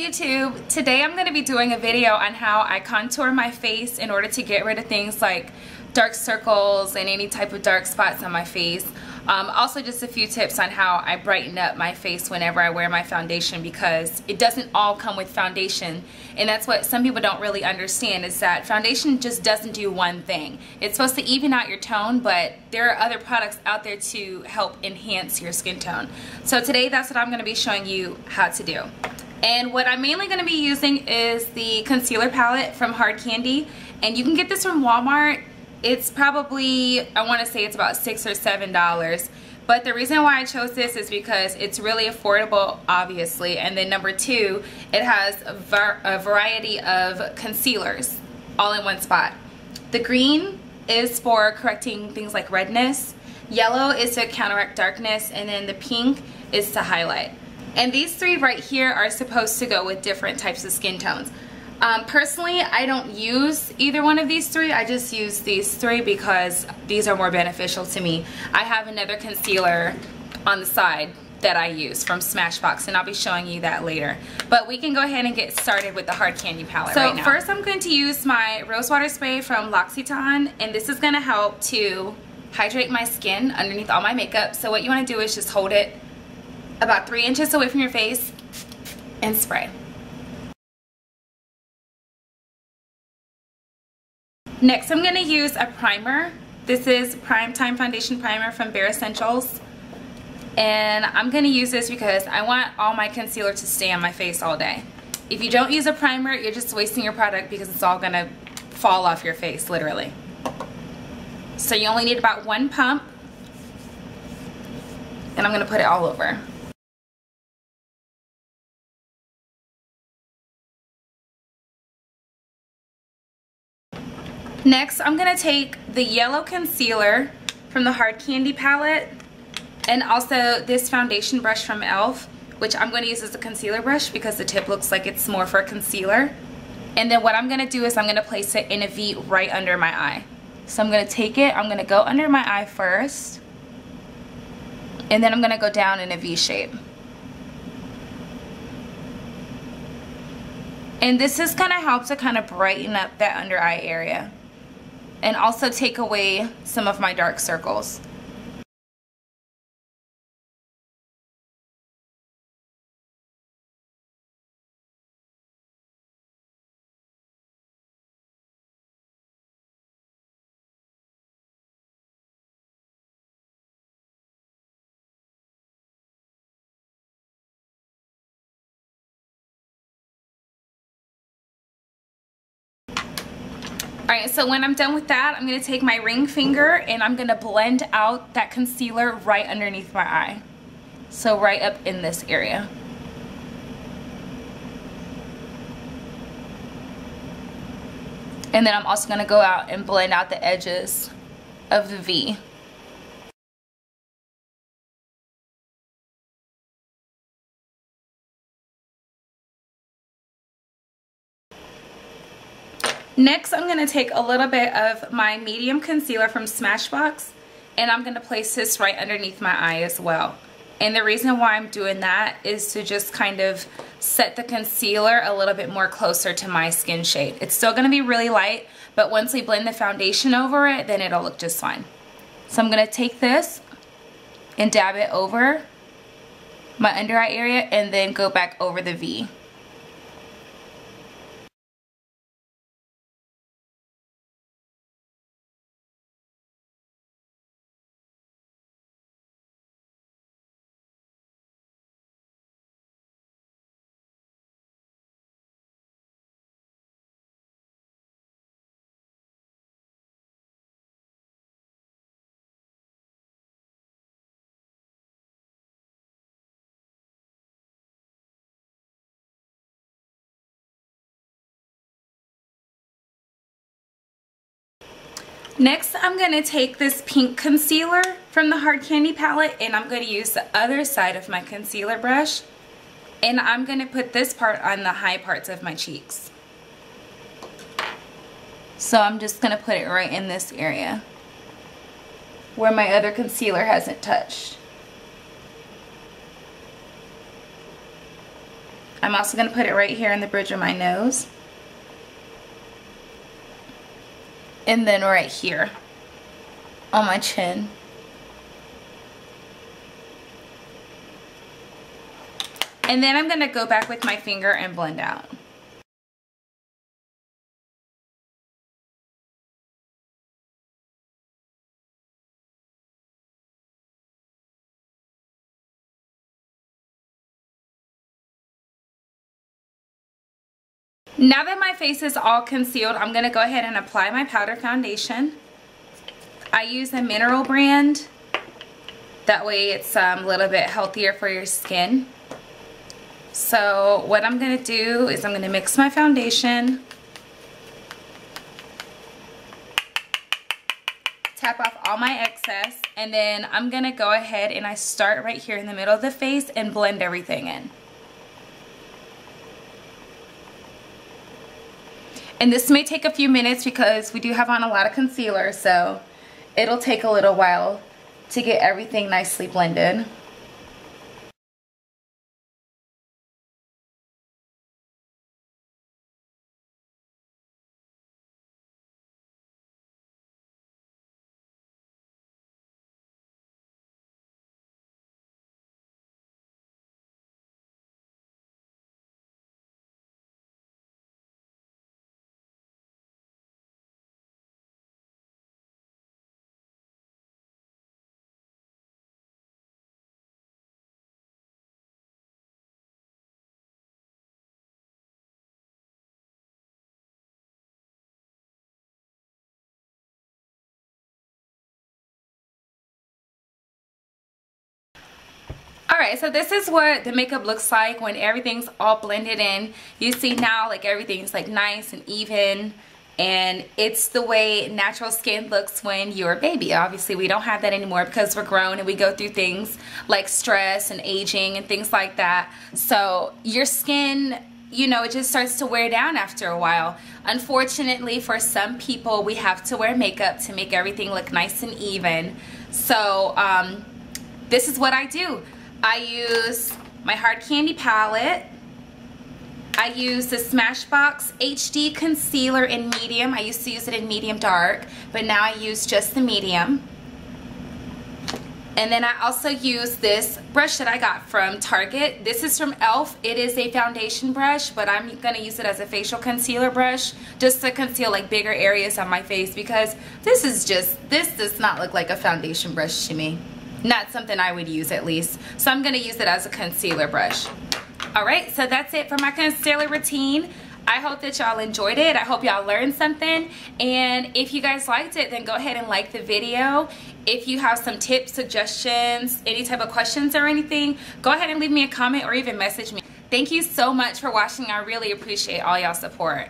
YouTube? Today I'm going to be doing a video on how I contour my face in order to get rid of things like dark circles and any type of dark spots on my face. Also just a few tips on how I brighten up my face whenever I wear my foundation, because it doesn't all come with foundation, and that's what some people don't really understand, is that foundation just doesn't do one thing. It's supposed to even out your tone, but there are other products out there to help enhance your skin tone. So today that's what I'm going to be showing you how to do. And what I'm mainly going to be using is the concealer palette from Hard Candy, and you can get this from Walmart. It's probably, I want to say it's about $6 or $7, but the reason why I chose this is because it's really affordable, obviously, and then number two, it has a variety of concealers all in one spot. The green is for correcting things like redness, yellow is to counteract darkness, and then the pink is to highlight. And these three right here are supposed to go with different types of skin tones. Personally, I don't use either one of these three. I just use these three because these are more beneficial to me. I have another concealer on the side that I use from Smashbox, and I'll be showing you that later. But we can go ahead and get started with the Hard Candy palette right now. So first I'm going to use my rose water spray from L'Occitane, and this is going to help to hydrate my skin underneath all my makeup. So what you want to do is just hold it about 3 inches away from your face and spray. Next, I'm going to use a primer. This is Prime Time Foundation Primer from Bare Essentials. And I'm going to use this because I want all my concealer to stay on my face all day. If you don't use a primer, you're just wasting your product because it's all going to fall off your face, literally. So you only need about 1 pump. And I'm going to put it all over. Next, I'm going to take the yellow concealer from the Hard Candy palette and also this foundation brush from e.l.f., which I'm going to use as a concealer brush because the tip looks like it's more for concealer. And then what I'm going to do is I'm going to place it in a V right under my eye. So I'm going to take it, I'm going to go under my eye first, and then I'm going to go down in a V shape. And this is going to help to kind of brighten up that under eye area and also take away some of my dark circles. Alright, so when I'm done with that, I'm going to take my ring finger and I'm going to blend out that concealer right underneath my eye. So right up in this area. And then I'm also going to go out and blend out the edges of the V. Next, I'm going to take a little bit of my medium concealer from Smashbox, and I'm going to place this right underneath my eye as well. And the reason why I'm doing that is to just kind of set the concealer a little bit more closer to my skin shade. It's still going to be really light, but once we blend the foundation over it, then it'll look just fine. So I'm going to take this and dab it over my under eye area and then go back over the V. Next, I'm going to take this pink concealer from the Hard Candy palette, and I'm going to use the other side of my concealer brush, and I'm going to put this part on the high parts of my cheeks. So I'm just going to put it right in this area where my other concealer hasn't touched. I'm also going to put it right here in the bridge of my nose. And then right here on my chin. And then I'm going to go back with my finger and blend out. Now that my face is all concealed, I'm going to go ahead and apply my powder foundation. I use a mineral brand. That way it's a little bit healthier for your skin. So what I'm going to do is I'm going to mix my foundation. Tap off all my excess. And then I'm going to go ahead and I start right here in the middle of the face and blend everything in. And this may take a few minutes because we do have on a lot of concealer, so it'll take a little while to get everything nicely blended. Alright, so this is what the makeup looks like when everything's all blended in. You see now like everything's like nice and even, and it's the way natural skin looks when you're a baby. Obviously we don't have that anymore because we're grown and we go through things like stress and aging and things like that. So your skin, you know, it just starts to wear down after a while. Unfortunately for some people we have to wear makeup to make everything look nice and even. So this is what I do. I use my hard candy palette. I use the Smashbox HD concealer in medium. I used to use it in medium dark, but now I use just the medium. And then I also use this brush that I got from Target. This is from e.l.f. It is a foundation brush, but I'm gonna use it as a facial concealer brush just to conceal like bigger areas on my face, because this does not look like a foundation brush to me. Not something I would use at least. So I'm gonna use it as a concealer brush. Alright, so that's it for my concealer routine. I hope that y'all enjoyed it. I hope y'all learned something. And if you guys liked it, then go ahead and like the video. If you have some tips, suggestions, any type of questions or anything, go ahead and leave me a comment or even message me. Thank you so much for watching. I really appreciate all y'all support.